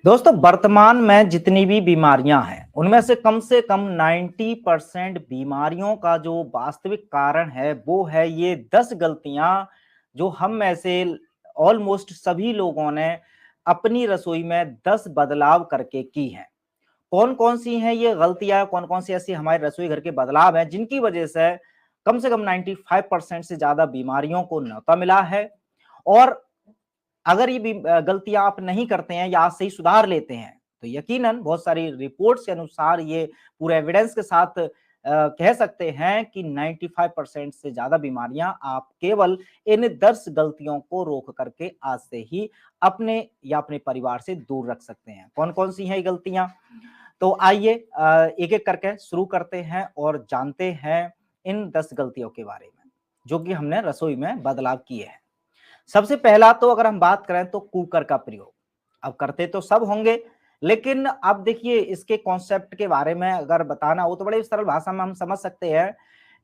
दोस्तों, वर्तमान में जितनी भी बीमारियां हैं उनमें से कम 90% बीमारियों का जो वास्तविक कारण है वो है ये 10 गलतियां जो हम में से ऑलमोस्ट सभी लोगों ने अपनी रसोई में 10 बदलाव करके की हैं। कौन कौन सी हैं ये गलतियां, कौन कौन सी ऐसी हमारे रसोई घर के बदलाव हैं जिनकी वजह से कम 95% से ज्यादा बीमारियों को न्योता मिला है। और अगर ये भी गलतियां आप नहीं करते हैं या आज से ही सुधार लेते हैं तो यकीनन बहुत सारी रिपोर्ट्स के अनुसार ये पूरे एविडेंस के साथ कह सकते हैं कि 95% से ज्यादा बीमारियां आप केवल इन 10 गलतियों को रोक करके आज से ही अपने या अपने परिवार से दूर रख सकते हैं। कौन कौन सी हैं ये गलतियां? तो आइए एक एक करके शुरू करते हैं और जानते हैं इन 10 गलतियों के बारे में जो कि हमने रसोई में बदलाव किए हैं। सबसे पहला तो अगर हम बात करें तो कुकर का प्रयोग। अब करते तो सब होंगे, लेकिन अब देखिए इसके कॉन्सेप्ट के बारे में अगर बताना हो तो बड़े सरल भाषा में हम समझ सकते हैं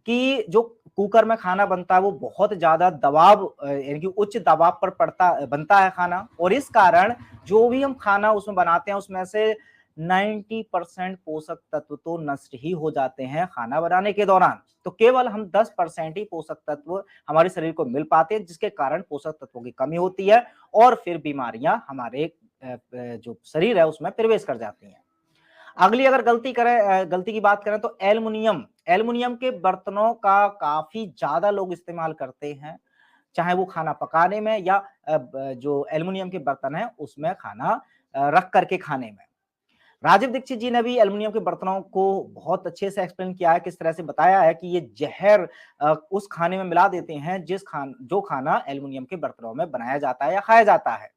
कि जो कुकर में खाना बनता है वो बहुत ज्यादा दबाव यानी कि उच्च दबाव पर पड़ता बनता है खाना, और इस कारण जो भी हम खाना उसमें बनाते हैं उसमें से 90% पोषक तत्व तो नष्ट ही हो जाते हैं खाना बनाने के दौरान। तो केवल हम 10% ही पोषक तत्व हमारे शरीर को मिल पाते हैं, जिसके कारण पोषक तत्वों की कमी होती है और फिर बीमारियां हमारे जो शरीर है उसमें प्रवेश कर जाती हैं। अगली अगर गलती की बात करें तो एल्युमिनियम एल्युमिनियम के बर्तनों का काफी ज्यादा लोग इस्तेमाल करते हैं, चाहे वो खाना पकाने में या जो एल्युमिनियम के बर्तन है उसमें खाना रख करके खाने में। राजीव दीक्षित जी ने भी एल्युमिनियम के बर्तनों को बहुत अच्छे से एक्सप्लेन किया है, किस तरह से बताया है कि ये जहर उस खाने में मिला देते हैं जो खाना एल्युमिनियम के बर्तनों में बनाया जाता है या खाया जाता है।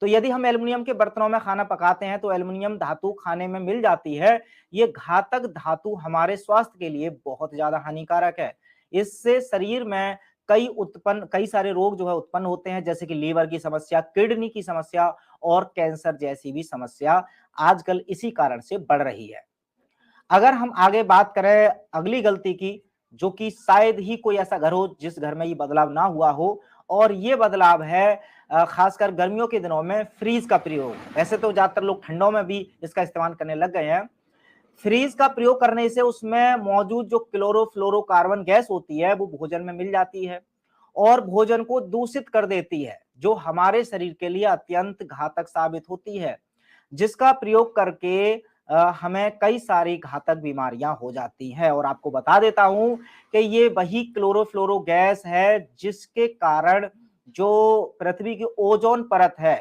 तो यदि हम एल्युमिनियम के बर्तनों में खाना पकाते हैं तो एल्युमिनियम धातु खाने में मिल जाती है। ये घातक धातु हमारे स्वास्थ्य के लिए बहुत ज्यादा हानिकारक है। इससे शरीर में कई सारे रोग जो है उत्पन्न होते हैं, जैसे कि लीवर की समस्या, किडनी की समस्या और कैंसर जैसी भी समस्या आजकल इसी कारण से बढ़ रही है। अगर हम आगे बात करें अगली गलती की, जो कि शायद ही कोई ऐसा घर हो जिस घर में ये बदलाव ना हुआ हो, और ये बदलाव है खासकर गर्मियों के दिनों में फ्रीज का प्रयोग। वैसे तो ज्यादातर लोग ठंडों में भी इसका इस्तेमाल करने लग गए हैं। फ्रीज का प्रयोग करने से उसमें मौजूद जो क्लोरोफ्लोरोकार्बन गैस होती है वो भोजन में मिल जाती है और भोजन को दूषित कर देती है, जो हमारे शरीर के लिए अत्यंत घातक साबित होती है, जिसका प्रयोग करके हमें कई सारी घातक बीमारियां हो जाती हैं। और आपको बता देता हूं कि ये वही क्लोरोफ्लोरो गैस है जिसके कारण जो पृथ्वी की ओजोन परत है,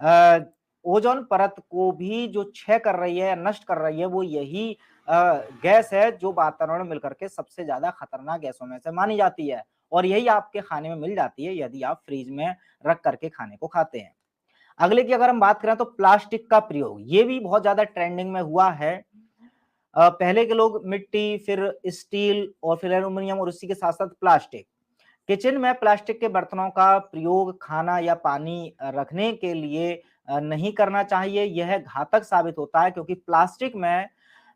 अ, ओजोन परत को भी जो क्षय कर रही है, नष्ट कर रही है, वो यही गैस है जो वातावरण में मिलकर के सबसे ज्यादा खतरनाक गैसों में से मानी जाती है। और यही आपके खाने में मिल जाती है यदि आप फ्रिज में रख करके खाने को खाते हैं। अगले की अगर हम बात करें तो प्लास्टिक का प्रयोग, ये भी बहुत ज्यादा ट्रेंडिंग में हुआ है। पहले के लोग मिट्टी, फिर स्टील और फिर एल्यूमिनियम और उसी के साथ साथ प्लास्टिक। किचन में प्लास्टिक के बर्तनों का प्रयोग खाना या पानी रखने के लिए नहीं करना चाहिए। यह घातक साबित होता है क्योंकि प्लास्टिक में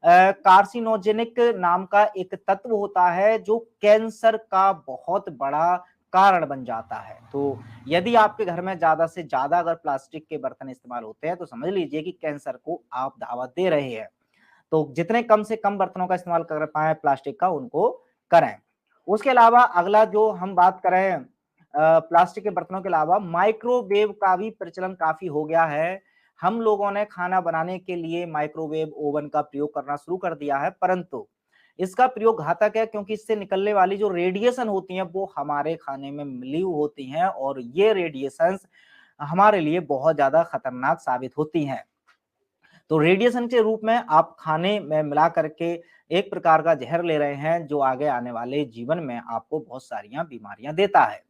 कार्सिनोजेनिक नाम का एक तत्व होता है जो कैंसर का बहुत बड़ा कारण बन जाता है। तो यदि आपके घर में ज्यादा से ज्यादा अगर प्लास्टिक के बर्तन इस्तेमाल होते हैं तो समझ लीजिए कि कैंसर को आप दावत दे रहे हैं। तो जितने कम से कम बर्तनों का इस्तेमाल कर पाए प्लास्टिक का, उनको करें। उसके अलावा अगला जो हम बात करें प्लास्टिक के बर्तनों के अलावा माइक्रोवेव का भी प्रचलन काफी हो गया है। हम लोगों ने खाना बनाने के लिए माइक्रोवेव ओवन का प्रयोग करना शुरू कर दिया है, परंतु इसका प्रयोग घातक है क्योंकि इससे निकलने वाली जो रेडिएशन होती है वो हमारे खाने में मिली होती हैं और ये रेडिएशंस हमारे लिए बहुत ज्यादा खतरनाक साबित होती हैं। तो रेडिएशन के रूप में आप खाने में मिला करके एक प्रकार का जहर ले रहे हैं जो आगे आने वाले जीवन में आपको बहुत सारियां बीमारियां देता है।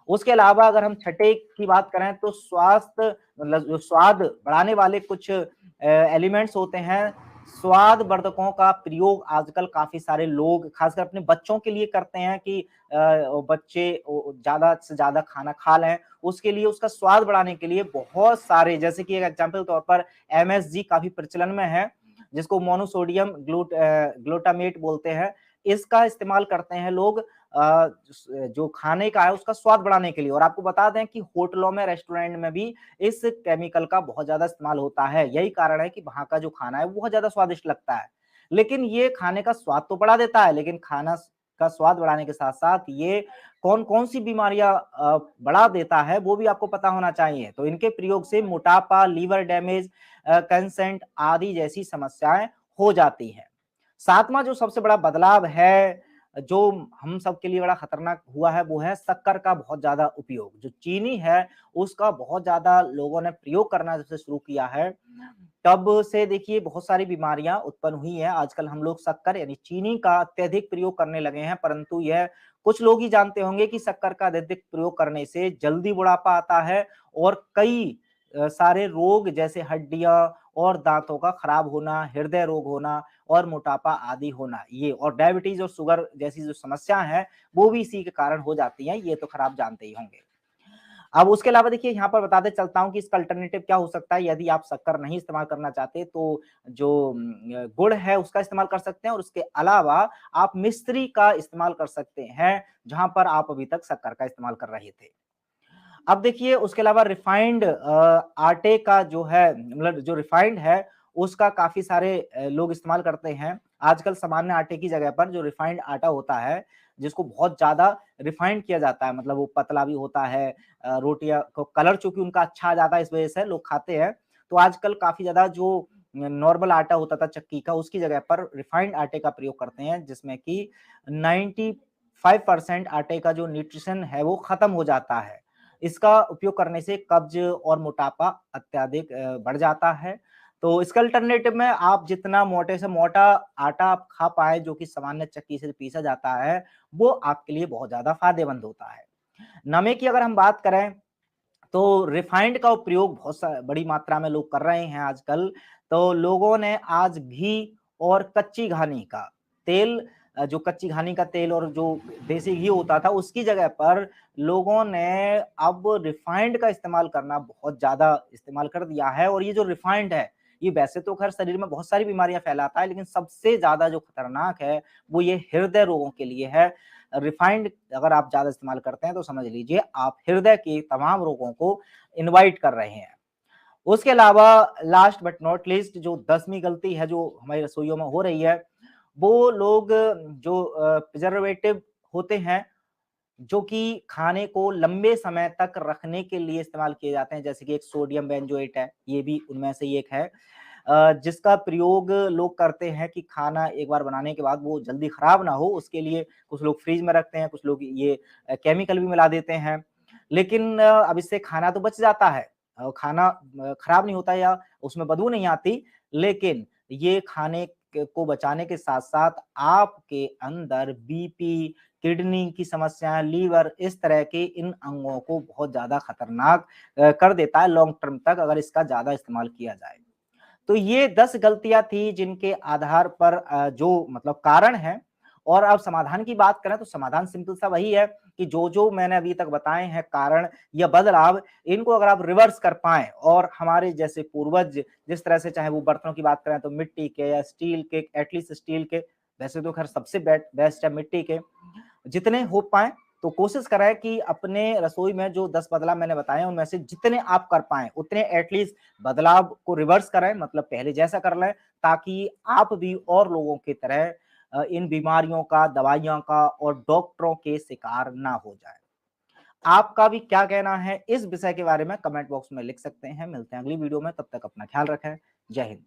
उसके अलावा अगर हम छठे की बात करें तो स्वास्थ्य मतलब जो स्वाद बढ़ाने वाले कुछ एलिमेंट्स होते हैं, स्वाद वर्धकों का प्रयोग आजकल काफी सारे लोग खासकर अपने बच्चों के लिए करते हैं कि बच्चे ज्यादा से ज्यादा खाना खा लें। उसके लिए उसका स्वाद बढ़ाने के लिए बहुत सारे, जैसे कि एक एग्जाम्पल तौर पर एमएसजी काफी प्रचलन में है, जिसको मोनोसोडियम ग्लूटामेट बोलते हैं। इसका इस्तेमाल करते हैं लोग जो खाने का है उसका स्वाद बढ़ाने के लिए। और आपको बता दें कि होटलों में, रेस्टोरेंट में भी इस केमिकल का बहुत ज़्यादा इस्तेमाल होता है। यही कारण है कि वहाँ का जो खाना है वो बहुत ज़्यादा स्वादिष्ट लगता है। लेकिन ये खाने का स्वाद तो बढ़ा देता है, लेकिन खाना का स्वाद बढ़ाने के साथ-साथ ये कौन-कौन सी बीमारियाँ बढ़ा देता है वो भी आपको पता होना चाहिए। तो इनके प्रयोग से मोटापा, लीवर डैमेज, कैंसर आदि जैसी समस्याएँ हो जाती हैं। 7वां जो सबसे बड़ा बदलाव है, जो हम सबके लिए बड़ा खतरनाक हुआ है, वो है शक्कर का बहुत ज़्यादा उपयोग। जो चीनी है, उसका बहुत ज़्यादा लोगों ने प्रयोग करना जब से शुरू किया है, तब से देखिए बहुत सारी बीमारियाँ उत्पन्न हुई हैं। आजकल हम लोग शक्कर यानी चीनी का अत्यधिक प्रयोग करने लगे हैं, परंतु यह कुछ लोग ही जानते होंगे कि शक्कर का अत्यधिक प्रयोग करने से जल्दी बुढ़ापा आता है और कई सारे रोग जैसे हड्डियाँ और दाँतों का खराब होना, हृदय रोग होना और मोटापा आदि होना, ये और डायबिटीज़ और शुगर जैसी जो समस्या हैं, वो भी इसी के कारण हो जाती हैं, ये तो खैर आप जानते ही होंगे। अब उसके अलावा देखिए यहाँ पर बताते चलता हूँ कि इसका अल्टरनेटिव क्या हो सकता है, यदि आप शक्कर नहीं इस्तेमाल करना चाहते तो जो गुड़ है उसका इस्तेमाल कर सकते हैं और उसके अलावा आप मिश्री का इस्तेमाल कर सकते हैं, जहाँ पर आप अभी तक शक्कर का इस्तेमाल कर रहे थे। अब देखिए उसके अलावा रिफाइंड आटे का जो है मतलब जो रिफाइंड है, उसका काफ़ी सारे लोग इस्तेमाल करते हैं। आजकल सामान्य आटे की जगह पर जो रिफाइंड आटा होता है, जिसको बहुत ज़्यादा रिफाइंड किया जाता है, मतलब वो पतला भी होता है, रोटियाँ को कलर चूँकि उनका अच्छा आ जाता है, इस वजह से लोग खाते हैं। तो आजकल काफ़ी ज़्यादा जो नॉर्मल आटा होता था चक्की का, उसकी जगह पर रिफाइंड आटे का प्रयोग करते हैं, जिसमें कि 95% आटे का जो न्यूट्रिशन है, वो खत्म हो जाता है। इसका उपयोग करने से कब्ज़ और मोटापा अत्यधिक बढ़ जाता है। तो इसका अल्टरनेटिव में आप जितना मोटे से मोटा आटा आप खा पाएँ जो कि सामान्य चक्की से पीसा जाता है, वो आपके लिए बहुत ज़्यादा फ़ायदेमंद होता है। नमे की अगर हम बात करें तो रिफाइंड का प्रयोग बहुत बड़ी मात्रा में लोग कर रहे हैं आजकल। तो लोगों ने आज घी और कच्ची घानी का तेल, जो कच्ची घानी का तेल और जो देसी घी होता था उसकी जगह पर लोगों ने अब रिफाइंड का इस्तेमाल करना बहुत ज़्यादा इस्तेमाल कर दिया है। और ये जो रिफाइंड है, ये वैसे तो खैर शरीर में बहुत सारी बीमारियाँ फैलाता है, लेकिन सबसे ज़्यादा जो खतरनाक है, वो ये हृदय रोगों के लिए है। रिफाइंड अगर आप ज़्यादा इस्तेमाल करते हैं तो समझ लीजिए आप हृदय के तमाम रोगों को इनवाइट कर रहे हैं। उसके अलावा लास्ट बट नॉट लीस्ट जो 10वीं गलती है जो हमारी रसोइयों में हो रही है, वो लोग जो प्रिजर्वेटिव होते हैं, जो कि खाने को लंबे समय तक रखने के लिए इस्तेमाल किए जाते हैं, जैसे कि एक सोडियम बेंजोएट है, ये भी उनमें से ही एक है। जिसका प्रयोग लोग करते हैं कि खाना एक बार बनाने के बाद वो जल्दी खराब ना हो, उसके लिए कुछ लोग फ्रिज में रखते हैं, कुछ लोग ये केमिकल भी मिला देते हैं। लेकिन अब इससे खाना तो बच जाता है, खाना खराब नहीं होता या उसमें बदबू नहीं आती, लेकिन ये खाने को बचाने के साथ-साथ आपके अंदर बीपी, किडनी की समस्याएँ, लीवर इस तरह के इन अंगों को बहुत ज़्यादा खतरनाक कर देता है लॉन्ग टर्म तक अगर इसका ज़्यादा इस्तेमाल किया जाए। तो ये 10 गलतियाँ थी जिनके आधार पर जो मतलब कारण हैं। और अब समाधान की बात करें तो समाधान सिंपल सा वही है कि जो-जो मैंने अभी तक बताए हैं कारण या बदलाव, इनको अगर आप रिवर्स कर पाएँ और हमारे जैसे पूर्वज जिस तरह से चाहे वो बर्तनों की बात करें तो मिट्टी के या स्टील के, एटलीस्ट स्टील के, वैसे तो खैर सबसे बेस्ट है मिट्टी के, जितने हो पाएँ तो कोशिश करें कि अपने रसोई में जो 10 बदलाव मैंने बताए हैं उनमें से जितने आप कर पाएँ उतने एटलीस्ट बदलाव को रिवर्स करें, मतलब पहले जैसा कर लें, ताकि आप भी और लोगों की तरह इन बीमारियों का, दवाइयों का और डॉक्टरों के शिकार ना हो जाएँ। आपका भी क्या कहना है इस विषय के बारे में कमेंट बॉक्स में लिख सकते हैं। मिलते हैं अगली वीडियो में, तब तक अपना ख्याल रखें। जय हिंद।